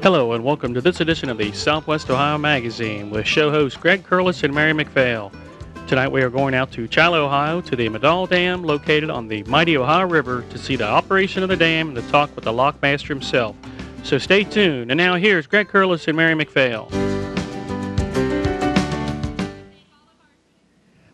Hello and welcome to this edition of the Southwest Ohio Magazine with show hosts Gregg, Curless, and Mary McPhail. Tonight we are going out to Shiloh, Ohio to the Meldahl Dam located on the mighty Ohio River to see the operation of the dam and to talk with the Lockmaster himself. So stay tuned. And now here's Gregg, Curless, and Mary McPhail.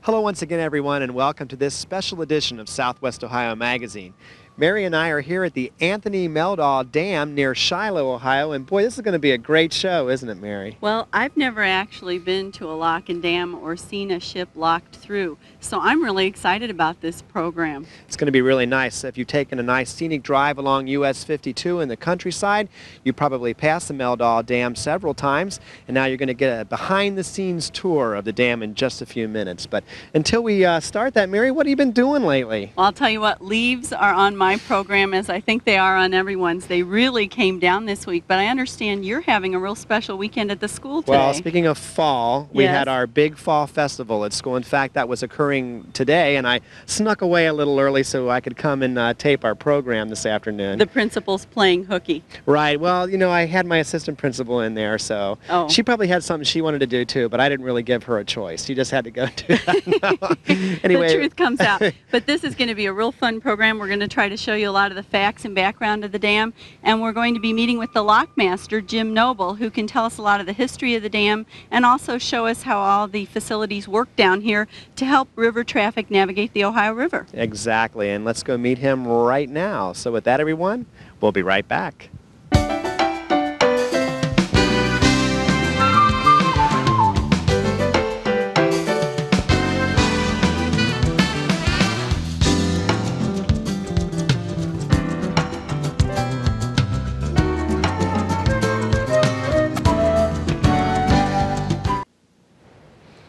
Hello once again, everyone, and welcome to this special edition of Southwest Ohio Magazine. Mary and I are here at the Anthony Meldahl Dam near Shiloh, Ohio, and boy, this is going to be a great show, isn't it, Mary? Well, I've never actually been to a lock and dam or seen a ship locked through, so I'm really excited about this program. It's going to be really nice. If you've taken a nice scenic drive along US 52 in the countryside, you probably passed the Meldahl Dam several times, and now you're going to get a behind-the-scenes tour of the dam in just a few minutes. But until we start that, Mary, what have you been doing lately? Well, I'll tell you what, leaves are on my program, as I think they are on everyone's. They really came down this week, but I understand you're having a real special weekend at the school today. Well, speaking of fall, we had our big fall festival at school. In fact, that was occurring today, and I snuck away a little early so I could come and tape our program this afternoon. The principal's playing hooky. Right. Well, you know, I had my assistant principal in there, so she probably had something she wanted to do too, but I didn't really give her a choice. She just had to go do that. Anyway. The truth comes out. But this is going to be a real fun program. We're going to try to show you a lot of the facts and background of the dam, and we're going to be meeting with the Lockmaster Jim Noble, who can tell us a lot of the history of the dam and also show us how all the facilities work down here to help river traffic navigate the Ohio River. Exactly, and let's go meet him right now. So with that, everyone, we'll be right back.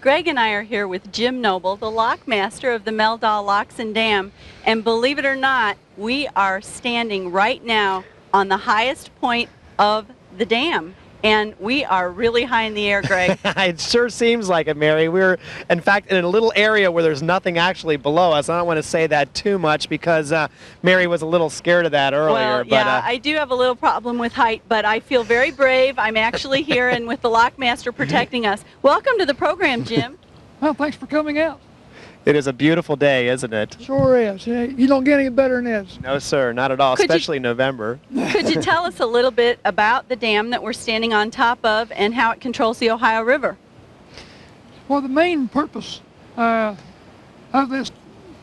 Gregg and I are here with Jim Noble, the Lockmaster of the Meldahl Locks and Dam, and believe it or not, we are standing right now on the highest point of the dam, and we are really high in the air, Gregg. It sure seems like it, Mary. We're, in fact, in a little area where there's nothing actually below us. I don't want to say that too much because Mary was a little scared of that earlier. Well, yeah, I do have a little problem with height, but I feel very brave. I'm actually here and with the Lockmaster protecting us. Welcome to the program, Jim. Well, thanks for coming out. It is a beautiful day, isn't it? Sure is. You don't get any better than this. No, sir, not at all, especially November. Could you tell us a little bit about the dam that we're standing on top of and how it controls the Ohio River? Well, the main purpose of this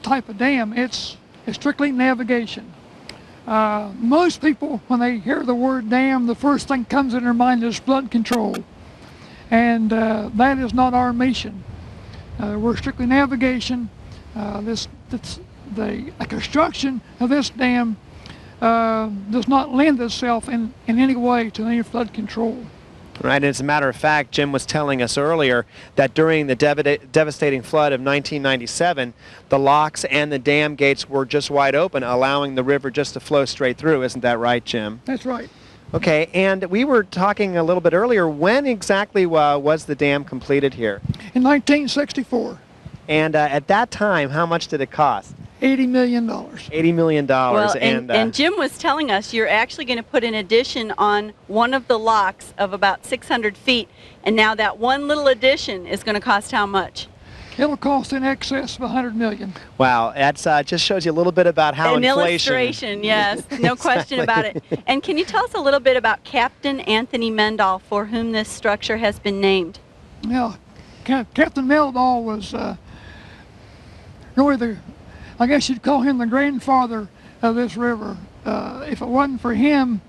type of dam, it's strictly navigation. Most people, when they hear the word dam, the first thing that comes in their mind is flood control. And that is not our mission. We're strictly navigation. The construction of this dam does not lend itself in any way to any flood control. Right, and as a matter of fact, Jim was telling us earlier that during the devastating flood of 1997, the locks and the dam gates were just wide open, allowing the river just to flow straight through. Isn't that right, Jim? That's right. Okay, and we were talking a little bit earlier, when exactly was the dam completed here? In 1964. And at that time, how much did it cost? $80 million. $80 million. Well, and Jim was telling us you're actually going to put an addition on one of the locks of about 600 feet, and now that one little addition is going to cost how much? It'll cost in excess of $100 million. Wow, that's just shows you a little bit about how An inflation... illustration, yes, no question about it. And can you tell us a little bit about Captain Anthony Meldahl, for whom this structure has been named? Yeah, Captain Meldahl was really I guess you'd call him the grandfather of this river. If it wasn't for him,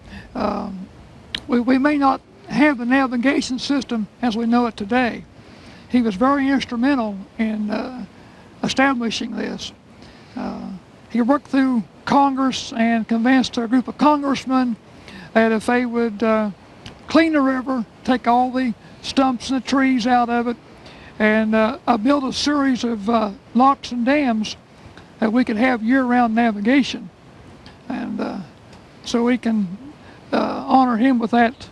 we may not have the navigation system as we know it today. he was very instrumental in establishing this. He worked through Congress and convinced a group of congressmen that if they would clean the river, take all the stumps and the trees out of it, and build a series of locks and dams that we could have year-round navigation. And so we can honor him with that.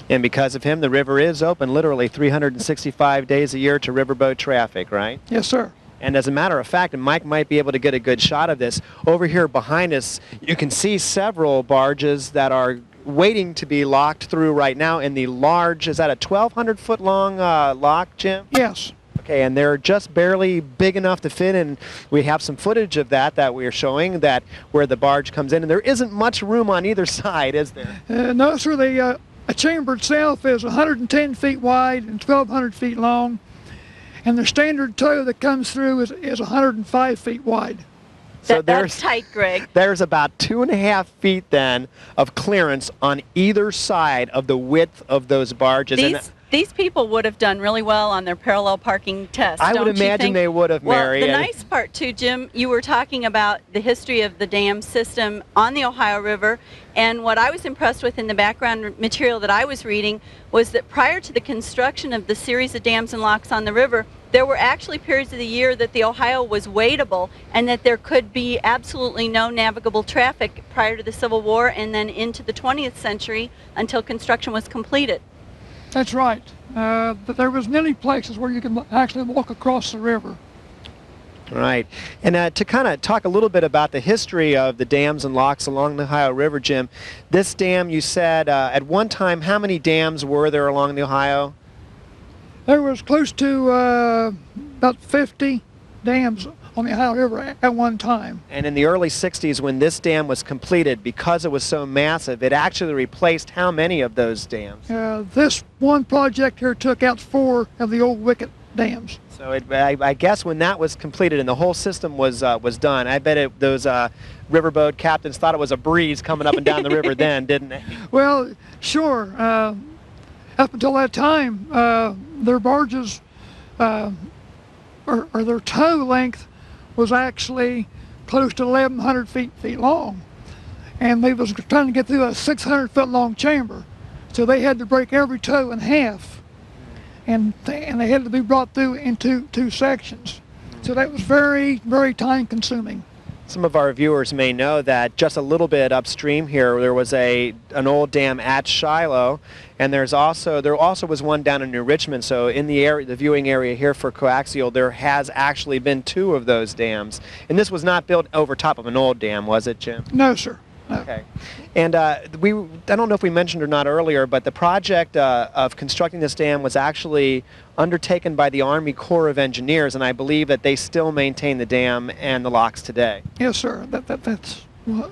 And because of him, the river is open literally 365 days a year to riverboat traffic, right? Yes, sir. And as a matter of fact, and Mike might be able to get a good shot of this, over here behind us, you can see several barges that are waiting to be locked through right now in the large, is that a 1,200-foot long lock, Jim? Yes. Okay, and they're just barely big enough to fit in. We have some footage of that we're showing, that where the barge comes in, and there isn't much room on either side, is there? No, sir. The chamber itself is 110 feet wide and 1,200 feet long, and the standard tow that comes through is 105 feet wide. So that's tight, Gregg. There's about 2.5 feet then of clearance on either side of the width of those barges. These people would have done really well on their parallel parking test. I would imagine they would have, Mary. Well, the nice part too, Jim, you were talking about the history of the dam system on the Ohio River, and what I was impressed with in the background material that I was reading was that prior to the construction of the series of dams and locks on the river, there were actually periods of the year that the Ohio was wadeable and that there could be absolutely no navigable traffic prior to the Civil War and then into the 20th century until construction was completed. That's right. But there was many places where you can actually walk across the river. Right. And to kind of talk a little bit about the history of the dams and locks along the Ohio River, Jim, this dam, you said, at one time, how many dams were there along the Ohio? There was close to about 50 dams on the Ohio River at one time. And in the early 60s, when this dam was completed, because it was so massive, it actually replaced how many of those dams? This one project here took out 4 of the old Wicket dams. So I guess when that was completed and the whole system was done, I bet those riverboat captains thought it was a breeze coming up and down the river then, didn't they? Well, sure. Up until that time, their barges, or their tow length was actually close to 1,100 feet long. And they was trying to get through a 600-foot long chamber. So they had to break every tow in half. And they had to be brought through in two sections. So that was very, very time consuming. Some of our viewers may know that just a little bit upstream here, there was an old dam at Shiloh, and there also was one down in New Richmond. So in the area, the viewing area here for coaxial, there has actually been 2 of those dams. And this was not built over top of an old dam, was it, Jim? No, sir. No. Okay. And I don't know if we mentioned or not earlier, but the project of constructing this dam was actually undertaken by the Army Corps of Engineers, and I believe that they still maintain the dam and the locks today. Yes, sir. That's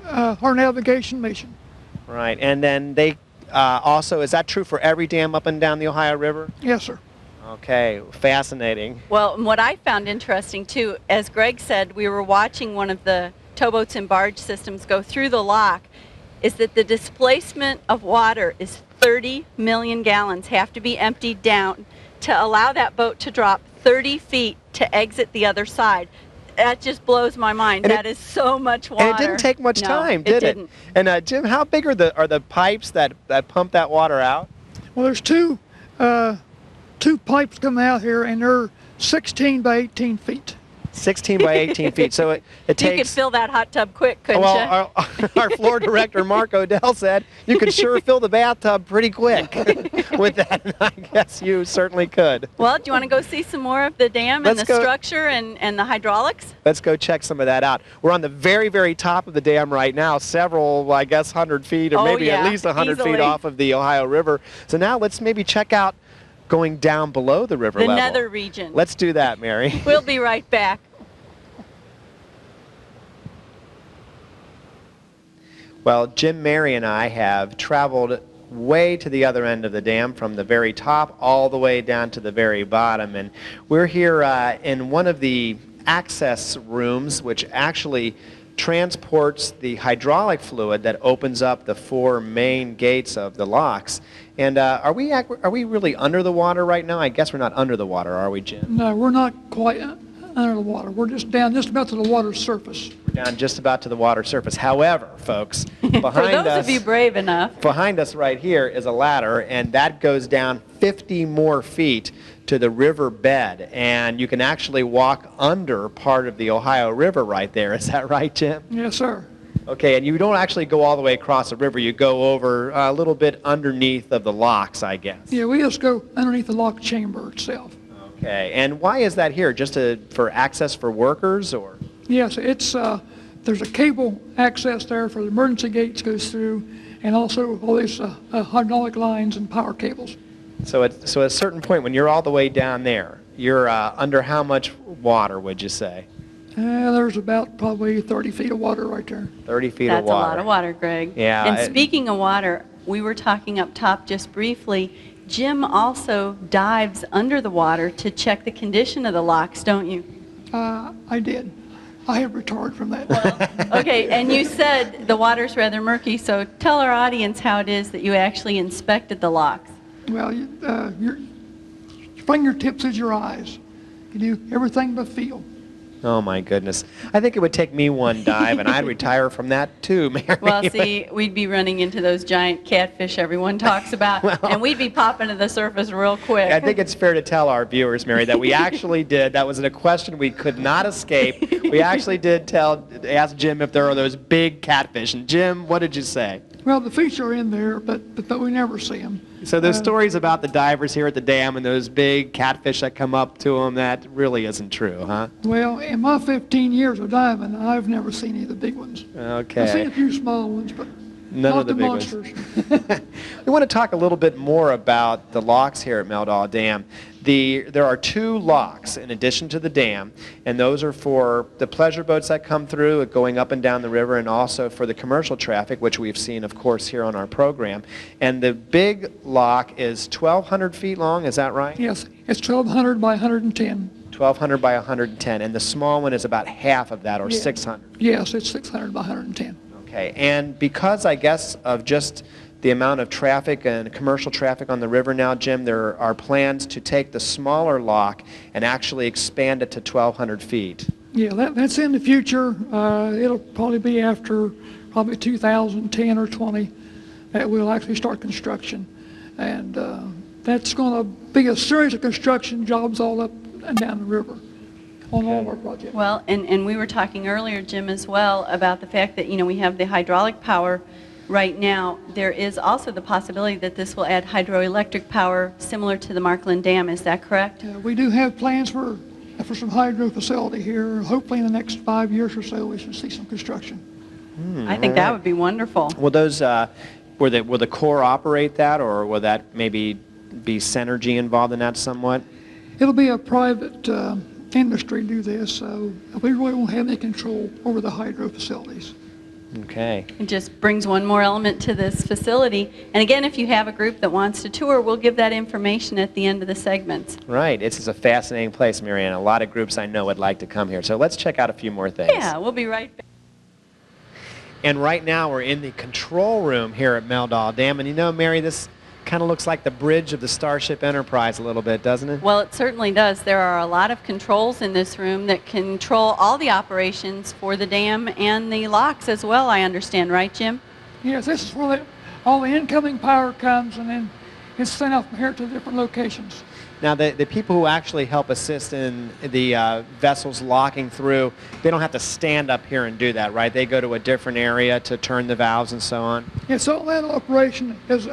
our navigation mission. Right. And then they also, is that true for every dam up and down the Ohio River? Yes, sir. Okay. Fascinating. Well, and what I found interesting too, as Gregg said, we were watching one of the towboats and barge systems go through the lock, is that the displacement of water is 30 million gallons have to be emptied down to allow that boat to drop 30 feet to exit the other side. That just blows my mind. And that is so much water. And it didn't take much time, did it? Didn't. And Jim, how big are the pipes that pump that water out? Well, there's two pipes coming out here, and they're 16 by 18 feet. 16 by 18 feet. So it takes... You could fill that hot tub quick, couldn't you? Well, our floor director, Mark Odell, said you could sure fill the bathtub pretty quick with that. And I guess you certainly could. Well, do you want to go see some more of the dam and the structure and the hydraulics? Let's go check some of that out. We're on the very, very top of the dam right now, several, I guess, 100 feet or maybe at least 100 feet off of the Ohio River. So now let's maybe check out going down below the river level. The nether region. Let's do that, Mary. We'll be right back. Well, Jim, Mary, and I have traveled way to the other end of the dam, from the very top all the way down to the very bottom. And we're here in one of the access rooms, which actually transports the hydraulic fluid that opens up the 4 main gates of the locks. And are we really under the water right now? I guess we're not under the water, are we, Jim? No, we're not quite under the water. We're just down just about to the water's surface. We're down just about to the water surface. However, folks, behind For those us, of you brave enough. behind us right here is a ladder, and that goes down 50 more feet to the river bed, and you can actually walk under part of the Ohio River right there. Is that right, Jim? Yes, sir. Okay, and you don't actually go all the way across the river. You go over a little bit underneath of the locks, I guess. Yeah, we just go underneath the lock chamber itself. Okay, and why is that here? Just for access for workers, or? Yes, it's there's a cable access there for the emergency gates goes through, and also all these hydraulic lines and power cables. So at a certain point, when you're all the way down there, you're under how much water, would you say? There's about probably 30 feet of water right there. 30 feet of water. That's a lot of water, Greg. Yeah. And speaking of water, we were talking up top just briefly. Jim also dives under the water to check the condition of the locks, don't you? I did. I have retired from that. Okay, and you said the water's rather murky, so tell our audience how it is that you actually inspected the locks. Well, your fingertips is your eyes. You do everything but feel. Oh my goodness. I think it would take me one dive and I'd retire from that too, Mary. Well, see, we'd be running into those giant catfish everyone talks about, and we'd be popping to the surface real quick. I think it's fair to tell our viewers, Mary, that we actually did. That was a question we could not escape. We actually did ask Jim if there are those big catfish. And Jim, what did you say? Well, the fish are in there, but we never see them. So those stories about the divers here at the dam and those big catfish that come up to them, that really isn't true, huh? Well, in my 15 years of diving, I've never seen any of the big ones. Okay. I've seen a few small ones, but None not of the the big monsters. ones. We want to talk a little bit more about the locks here at Meldahl Dam. There are 2 locks in addition to the dam, and those are for the pleasure boats that come through, going up and down the river, and also for the commercial traffic, which we've seen, of course, here on our program. And the big lock is 1,200 feet long, is that right? Yes, it's 1,200 by 110. 1,200 by 110, and the small one is about half of that, or Yeah. 600. Yes, it's 600 by 110. Okay, and because I guess of just the amount of traffic and commercial traffic on the river now, Jim, there are plans to take the smaller lock and actually expand it to 1,200 feet. Yeah, that's in the future. It'll probably be after probably 2010 or 20 that we'll actually start construction. And that's going to be a series of construction jobs all up and down the river on all of our projects. Well, and we were talking earlier, Jim, as well, about the fact that, we have the hydraulic power right now. There is also the possibility that this will add hydroelectric power similar to the Markland Dam. Is that correct? We do have plans for some hydro facility here. Hopefully in the next 5 years or so we should see some construction. I think that would be wonderful. Will those, will the Corps operate that, or will that maybe be Synergy involved in that somewhat? It'll be a private industry do this, so we really won't have any control over the hydro facilities. Okay. It just brings one more element to this facility. And again, if you have a group that wants to tour, we'll give that information at the end of the segments. Right. It's a fascinating place, Marianne. A lot of groups I know would like to come here. So let's check out a few more things. Yeah, we'll be right back. And right now we're in the control room here at Meldahl Dam. And Mary, this kind of looks like the bridge of the Starship Enterprise a little bit, doesn't it? Well, it certainly does. There are a lot of controls in this room that control all the operations for the dam and the locks as well, I understand, right, Jim? Yes, this is where all the incoming power comes, and then it's sent out from here to different locations. Now, the people who actually help assist in the vessels locking through, they don't have to stand up here and do that, right? They go to a different area to turn the valves and so on? Yes, all that operation is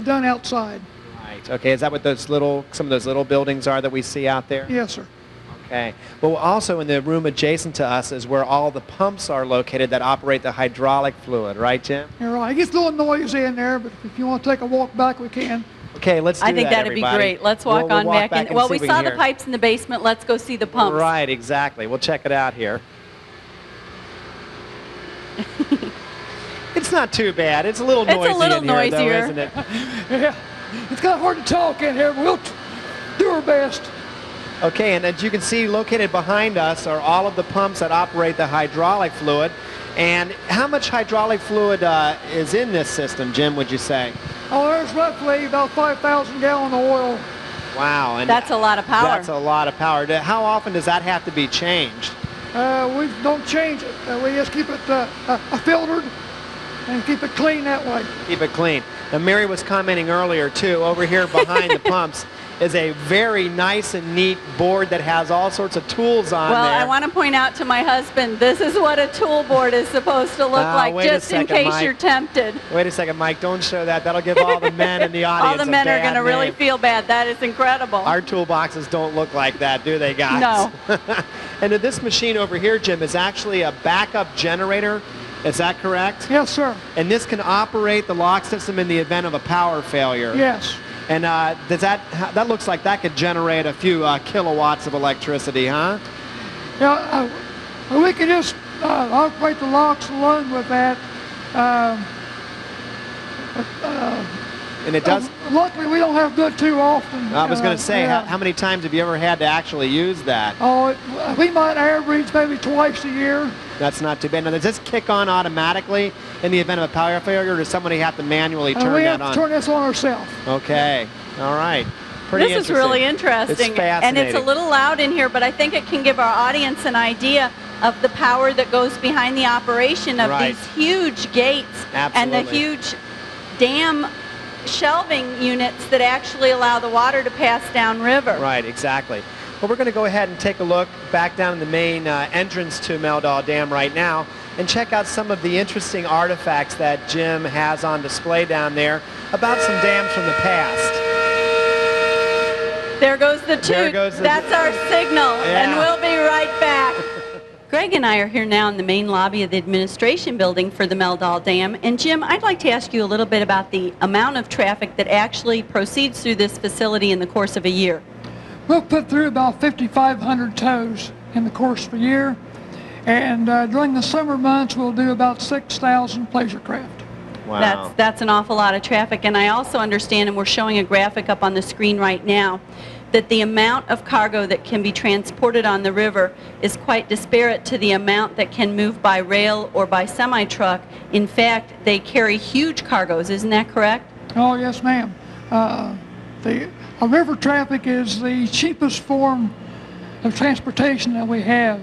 done outside. Right. Okay, is that what some of those little buildings are that we see out there? Yes, sir. Okay. Well, also in the room adjacent to us is where all the pumps are located that operate the hydraulic fluid, right, Jim? You're right. It gets a little noisy in there, but if you want to take a walk back, we can. Okay, let's do that, I think that'd everybody. be great. Let's walk We'll on walk back in. and Well, see we if saw can the hear. pipes in the basement. Let's go see the pumps. Right, exactly. We'll check it out here. It's not too bad. It's a little noisy It's a little in here, though, noisier. isn't it? Yeah, it's kind of hard to talk in here, but we'll do our best. Okay, and as you can see, located behind us are all of the pumps that operate the hydraulic fluid. And how much hydraulic fluid is in this system, Jim, would you say? Oh, there's roughly about 5,000 gallon of oil. Wow. And that's a lot of power. That's a lot of power. How often does that have to be changed? We don't change it. We just keep it filtered and keep it clean that way. Keep it clean. Now, Mary was commenting earlier, too, over here behind the pumps is a very nice and neat board that has all sorts of tools on there. Well, I want to point out to my husband, this is what a tool board is supposed to look like, just in case you're tempted. Wait a second, Mike, don't show that. That'll give all the men in the audience all the men a are bad going to really name. feel bad. That is incredible. Our toolboxes don't look like that, do they, guys? No. And this machine over here, Jim, is actually a backup generator. Is that correct? Yes, sir. And this can operate the lock system in the event of a power failure. Yes. And does that looks like that could generate a few kilowatts of electricity, huh? Yeah, we can just operate the locks alone with that. And it does. Luckily, we don't have good too often. I was going to say, yeah. how many times have you ever had to actually use that? Oh, we might average maybe twice a year. That's not too bad. Now, does this kick on automatically in the event of a power failure, or does somebody have to manually turn that on? We have to turn this on ourselves. Okay. All right. Pretty This is really interesting. It's fascinating. And it's a little loud in here, but I think it can give our audience an idea of the power that goes behind the operation of these huge gates and the huge dam shelving units that actually allow the water to pass downriver. Right, exactly. Well, we're going to go ahead and take a look back down in the main entrance to Meldahl Dam right now and check out some of the interesting artifacts that Jim has on display down there about some dams from the past. There goes the toot. That's our signal, and we'll be right back. Gregg and I are here now in the main lobby of the administration building for the Meldahl Dam. And Jim, I'd like to ask you a little bit about the amount of traffic that actually proceeds through this facility in the course of a year. We'll put through about 5,500 tows in the course of a year. And during the summer months, we'll do about 6,000 pleasure craft. Wow. That's an awful lot of traffic. And I also understand, and we're showing a graphic up on the screen right now, that the amount of cargo that can be transported on the river is quite disparate to the amount that can move by rail or by semi-truck. In fact, they carry huge cargoes. Isn't that correct? Oh, yes, ma'am. River traffic is the cheapest form of transportation that we have.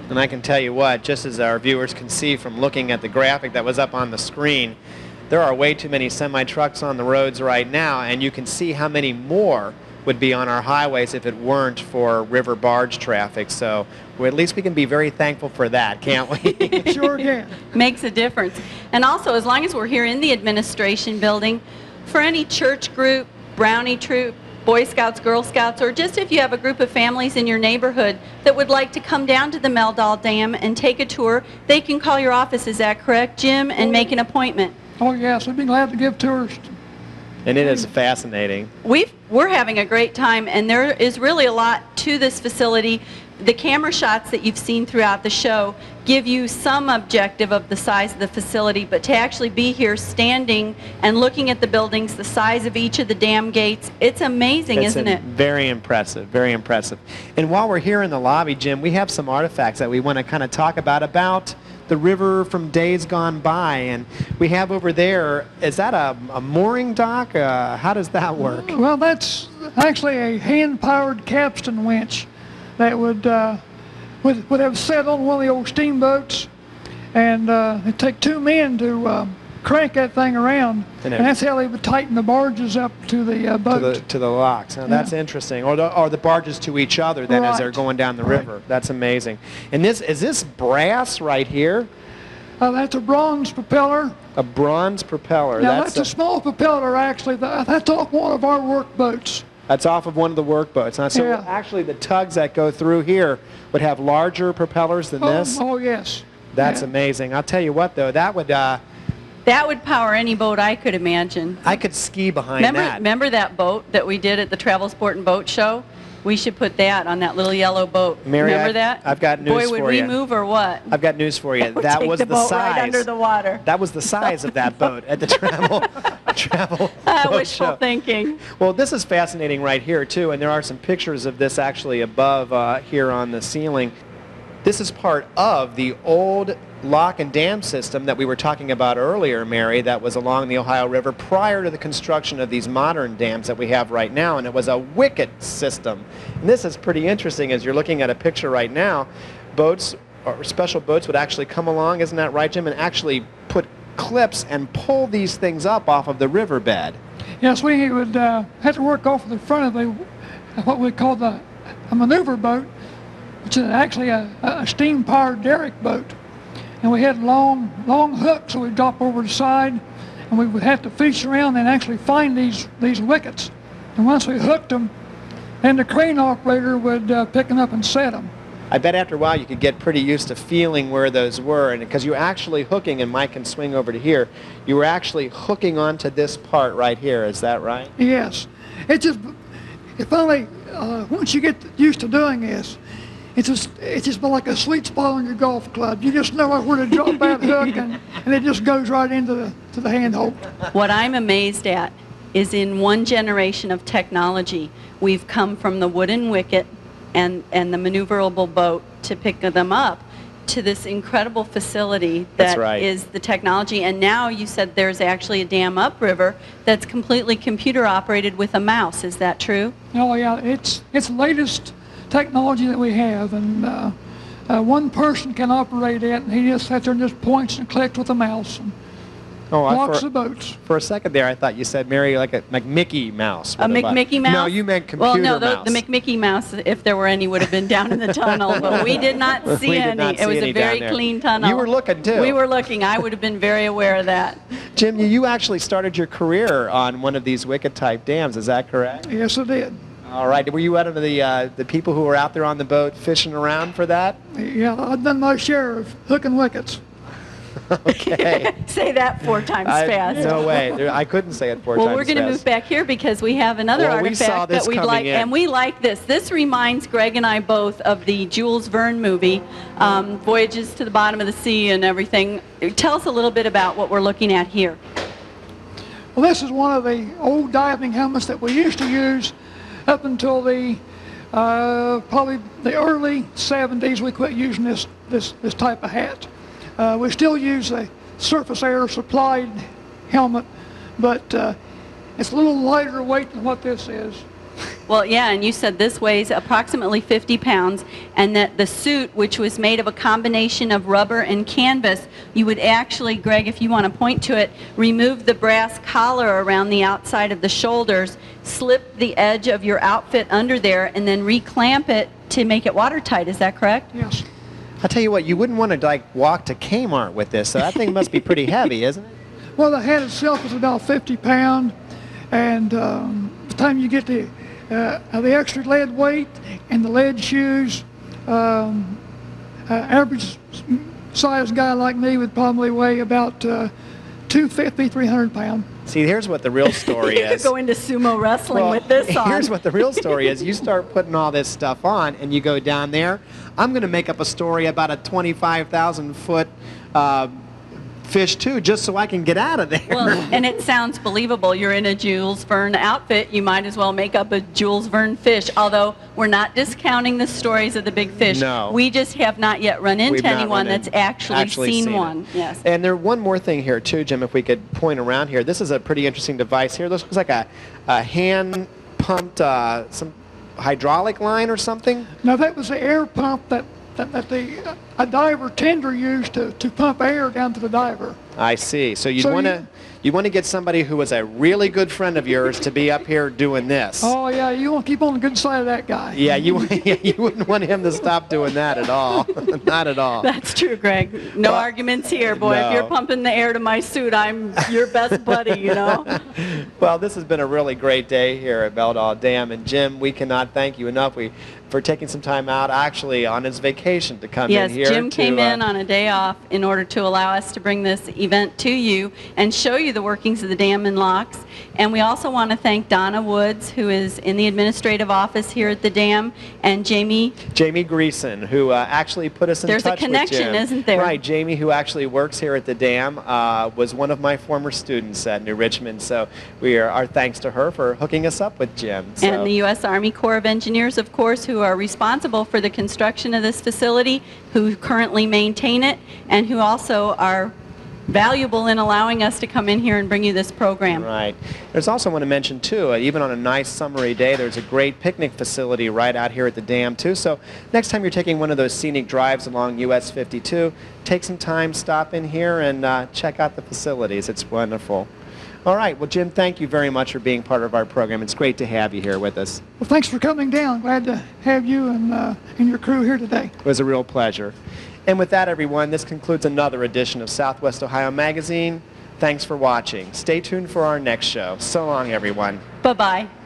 And I can tell you what, just as our viewers can see from looking at the graphic that was up on the screen, there are way too many semi-trucks on the roads right now, and you can see how many more would be on our highways if it weren't for river barge traffic. So at least we can be very thankful for that, can't we? Sure can. Makes a difference. And also, as long as we're here in the administration building, for any church group, brownie troop, Boy Scouts, Girl Scouts, or just if you have a group of families in your neighborhood that would like to come down to the Meldahl Dam and take a tour, they can call your office, is that correct, Jim, and make an appointment? Oh, yes, we'd be glad to give tours. And it is fascinating. We're having a great time, and there is really a lot to this facility. The camera shots that you've seen throughout the show give you some objective of the size of the facility, but to actually be here standing and looking at the buildings, the size of each of the dam gates, it's amazing, isn't it? Very impressive, very impressive. And while we're here in the lobby, Jim, we have some artifacts that we want to kind of talk about the river from days gone by. And we have over there, is that a mooring dock? How does that work? Well, that's actually a hand-powered capstan winch that would have set on one of the old steamboats, and it'd take two men to crank that thing around, and that's how they would tighten the barges up to the boat. To the locks. Now, that's interesting. Or the barges to each other then as they're going down the river. That's amazing. And is this brass right here? That's a bronze propeller. A bronze propeller. Now, that's a small propeller, actually. That's off one of our workboats. That's off of one of the workboats. Now, so actually the tugs that go through here would have larger propellers than this? Oh, yes. That's amazing. I'll tell you what, though, that would power any boat I could imagine. I could ski behind that. Remember that boat that we did at the Travel, Sport, and Boat Show? We should put that on that little yellow boat. Mary, remember that? I've got news for you. Boy, would we move or what? I've got news for you. That was the boat size. Right under the water. That was the size of that boat at the travel Wishful thinking. Well, this is fascinating right here, too, and there are some pictures of this actually above here on the ceiling. This is part of the old lock and dam system that we were talking about earlier, Mary, that was along the Ohio River prior to the construction of these modern dams that we have right now, and it was a wicket system. And this is pretty interesting as you're looking at a picture right now. Boats, or special boats, would actually come along, isn't that right, Jim, and actually put clips and pull these things up off of the riverbed. Yes, we would have to work off of the front of the what we call a maneuver boat, which is actually a steam-powered derrick boat. And we had long hooks, so we'd drop over the side, and we would have to fish around and actually find these wickets. And once we hooked them, then the crane operator would pick them up and set them. I bet after a while you could get pretty used to feeling where those were, and because you're actually hooking, and Mike can swing over to here, you were actually hooking onto this part right here, is that right? Yes. It finally, once you get used to doing this, it's just like a sweet spot on your golf club. You just know where to drop that hook, and it just goes right into the handhold. What I'm amazed at is in one generation of technology, we've come from the wooden wicket and the maneuverable boat to pick them up to this incredible facility that is the technology. And now you said there's actually a dam upriver that's completely computer operated with a mouse. Is that true? Oh yeah, it's the latest technology that we have, and one person can operate it, and he just sits there and just points and clicks with a mouse and walks the boats. For a second there, I thought you said, Mary, like Mickey Mouse. A Mickey Mouse? No, you meant computer mouse. Well, no, the McMickey Mouse, if there were any, would have been down in the tunnel, but we did not see any. It was a very clean tunnel. You were looking, too. We were looking. I would have been very aware of that. Jim, you actually started your career on one of these wicket-type dams. Is that correct? Yes, I did. All right. Were you out of the people who were out there on the boat fishing around for that? Yeah, I've done my share of hooking wickets. Okay. Say that 4 times fast. No way. I couldn't say it 4 times fast. Well, we're going to move back here because we have another artifact that we'd like, and we like this. This reminds Greg and I both of the Jules Verne movie, Voyages to the Bottom of the Sea and everything. Tell us a little bit about what we're looking at here. Well, this is one of the old diving helmets that we used to use up until the probably the early 70s. We quit using this type of hat. We still use a surface air supplied helmet, but it's a little lighter weight than what this is. Well, yeah, and you said this weighs approximately 50 pounds, and that the suit, which was made of a combination of rubber and canvas, you would actually, Greg, if you want to point to it, remove the brass collar around the outside of the shoulders, slip the edge of your outfit under there, and then reclamp it to make it watertight. Is that correct? Yes. I'll tell you what, you wouldn't want to walk to Kmart with this, so that thing must be pretty heavy, isn't it? Well, the hat itself is about 50 pounds, and by the time you get the extra lead weight and the lead shoes, average size guy like me would probably weigh about 250, 300 pounds. See, here's what the real story is. You could go into sumo wrestling with this on. Here's what the real story is. You start putting all this stuff on and you go down there. I'm going to make up a story about a 25,000-foot fish too, just so I can get out of there. Well, and it sounds believable. You're in a Jules Verne outfit. You might as well make up a Jules Verne fish, although we're not discounting the stories of the big fish. No. We just have not yet run into anyone that's actually seen one. Yes. And there's one more thing here too, Jim, if we could point around here. This is a pretty interesting device here. This looks like a hand-pumped some hydraulic line or something. Now that was the air pump that a diver tender used to pump air down to the diver. I see. So you want to get somebody who was a really good friend of yours to be up here doing this. Oh yeah, you want to keep on the good side of that guy. Yeah, you wouldn't want him to stop doing that at all. Not at all. That's true, Greg. No arguments here, boy. No. If you're pumping the air to my suit, I'm your best buddy, you know. Well, this has been a really great day here at Meldahl Dam, and Jim, we cannot thank you enough for taking some time out, actually on his vacation, to come in here. Yes, Jim came in on a day off in order to allow us to bring this event to you and show you you the workings of the dam and locks. And we also want to thank Donna Woods, who is in the administrative office here at the dam, and Jamie Greeson, who actually put us in touch with Jim. There's a connection, isn't there? Right, Jamie, who actually works here at the dam, was one of my former students at New Richmond, so our thanks to her for hooking us up with Jim. So. And the U.S. Army Corps of Engineers, of course, who are responsible for the construction of this facility, who currently maintain it, and who also are valuable in allowing us to come in here and bring you this program. Right. There's also want to mention too, even on a nice summery day, there's a great picnic facility right out here at the dam too. So next time you're taking one of those scenic drives along US 52, take some time, stop in here and check out the facilities. It's wonderful. All right. Well, Jim, thank you very much for being part of our program. It's great to have you here with us. Well, thanks for coming down. Glad to have you and your crew here today. It was a real pleasure. And with that, everyone, this concludes another edition of Southwest Ohio Magazine. Thanks for watching. Stay tuned for our next show. So long, everyone. Bye-bye.